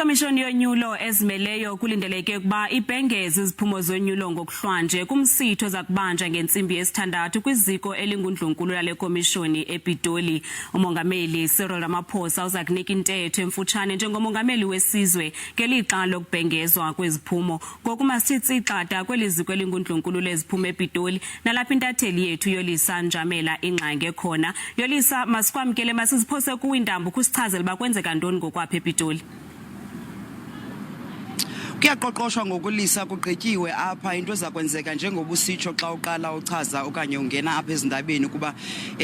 Ikomishoni yonyulo ezimeleyo kulindeleke ukuba ibhengeze iziphumo zonyulo ngokuhlwanje kumsitho zakubanja ngentsimbi yesithandathu kwiziko elingundlunkulu lale komishoni ePitoli. Umongameli Cyril Ramaphosa uza kunika intetho emfutshane njengomongameli wesizwe ngelixa lokubhengezwa kweziphumo. Ngoku masitsi ixata kweli ziko elingundlunkulu leziphumo ePitoli nalapha intatheli yethu Yolisa Njamela ingxange khona. Yolisa, masikwamkele masiziphose kuwindambo kusichazela bakwenzeka ntoni ngokwapha ePitoli. Kuyaqoqoshwa ngokulisa kugqityiwe apha into ezakwenzeka njengobusitsho xa uqala uchaza okanye ungena apha ezindabeni kuba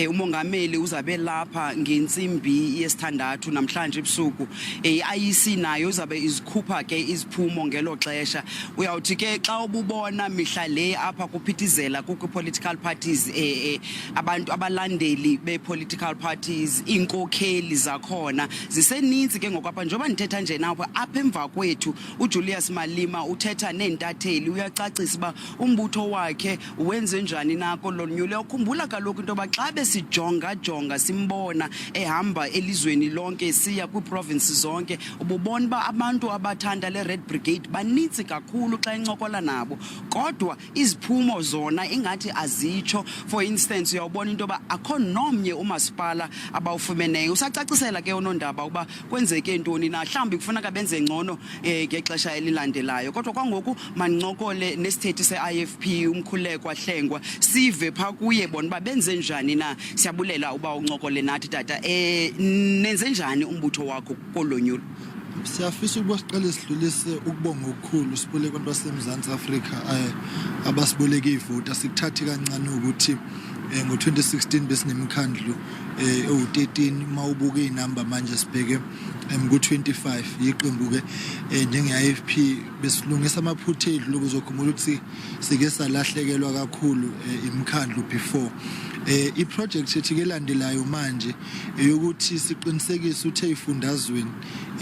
umongameli uzabe lapha ngentsimbi yesithandathu namhlanje ebusuku. IEC nayo uzabe izikhupha ke iziphumo ngelo xesha. Uyawuthi ke xa ububona mihla le apha kuphithizela political parties abantu abalandeli be-political parties inkokheli zakhona ziseninzi ke ngokwapha njengoba ndithetha nje napha apha emva kwethu uJulius Malima uthetha nentatheli uyacacisa ba umbutho wakhe wenze njani nako lonyulo. Ukhumbula kaloku into ba xa besijonga simbona ehamba elizweni lonke siya kwiprovinces zonke ububona ba abantu abathanda le Red Brigade banitsi kakhulu xa encokola nabo kodwa iziphumo zona ingathi azitsho. For instance uyawubona into ba akho nomnye umasipala abawufumeneyo. Usacacisela ke unondaba uba kwenzeke ntoni na mhlawumbi kufuneka benze ngcono ngexesha elilandelayo kodwa kwangoku manincokole nesithethi se-IFP umkhuleko Hlengwa sive pha kuye bona babenze njani na. Siyabulela uba uncokole nathi tata nenze njani umbutho wakho kolonyulo. Siyafisa ukuba siqale sidlulise ukubonga okukhulu sibule abantu baseMzantsi Afrika abasiboleka ivoti. Sikuthathi kancane ukuthi ngo-2016 besinemkhandlu ewu-13 mawubuka inamba manje sibheke ku-25 iqembu ke njenge-IFP besilungisa amaphutha edlu ukuzokhumbula ukuthi sike salahlekelwa kakhulu imkhandlu before. I-project ethi ke landelayo manje yokuthi siqinisekise ukuthi ezifundazweni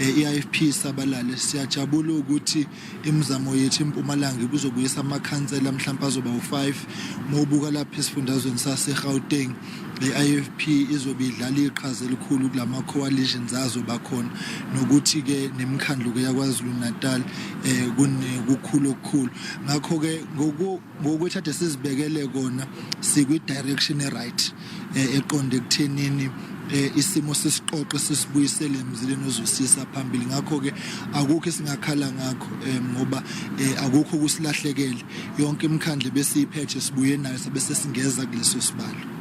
i-IFP sabalale. Siyajabula ukuthi imizamo yethu eMpumalanga kuzobuyisa amakhansela mhlawumbe azoba u5 mawubuka lapha esifundazweni saseGauteng. Le-IFP izobe idlala iqhaza elikhulu kulama coalitions azoba khona nokuthi ke nemkhandlu ke yaKwaZulu Natal kukhulu okukhulu. Ngakho ke ngokuthi ade sizibekele kona sikwi direction right eqonde ekuthenini isimo sesiqoqo sisibuyisele emzileni ozosisa phambili. Ngakho ke akukho singakhala ngakho ngoba akukho kusilahlekele. Yonke imkhandle besiyiphethe sibuye nayo sabe sesingeza kuleso sibalo.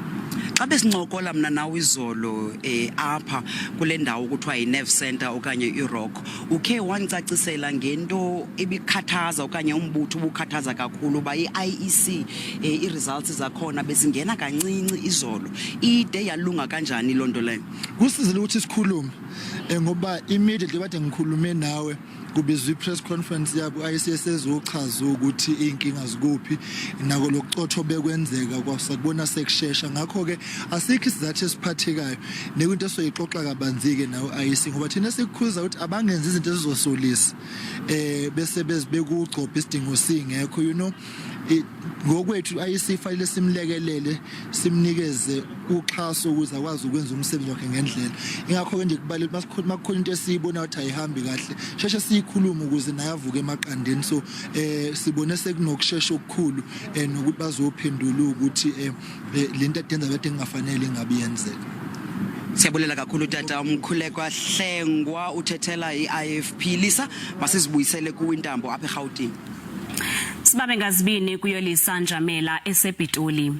Xa besincokola mina nawe izolo apha kule ndawo kuthiwa yi-Nerve Center okanye iRock ukhe wangicacisela ngento ebikhathaza okanye umbutho ubukhathaza kakhulu ba i-IEC i-results zakhona bezingena kancinci izolo ide yalunga kanjani lonto leyo. Kusizile ukuthi sikhulume ngoba immediately bathi ngikhulume nawe kubizwa i-press conference yabo ayisesezochaza ukuthi inkinga zikuphi nako lokucotho bekwenzeka kwasakubona sekushesha. Ngakho ke asikho isizathu esiphathekayo nekwinto esoyixoxa kabanzike nawo IEC ngoba thina sikukhuza ukuthi abangenza izinto ezizosolisa bese bezibeka ugcopha isidingo singekho ngokwethu IEC fanele simlekelele simnikeze uxhaso ukuze akwazi ukwenza umsebenzi wakhe ngendlela. Ingakho ke nje kubalula masikhuluma into esiyibona ukuthi ayihambi kahle sheshe siyikhuluma ukuze naye avuke emaqandeni. So sibone sekunokushesha okukhulu nokuthi bazophendula ukuthi lento edenza bade engafanele ingabi yenzeka. Siyabulela kakhulu tata umkhuleko Hlengwa uthethela i-IFP. Lisa masizibuyisele kuwindambo apha eGauteng. Sibabe ngazibini kuYolisa Njamela esePitoli.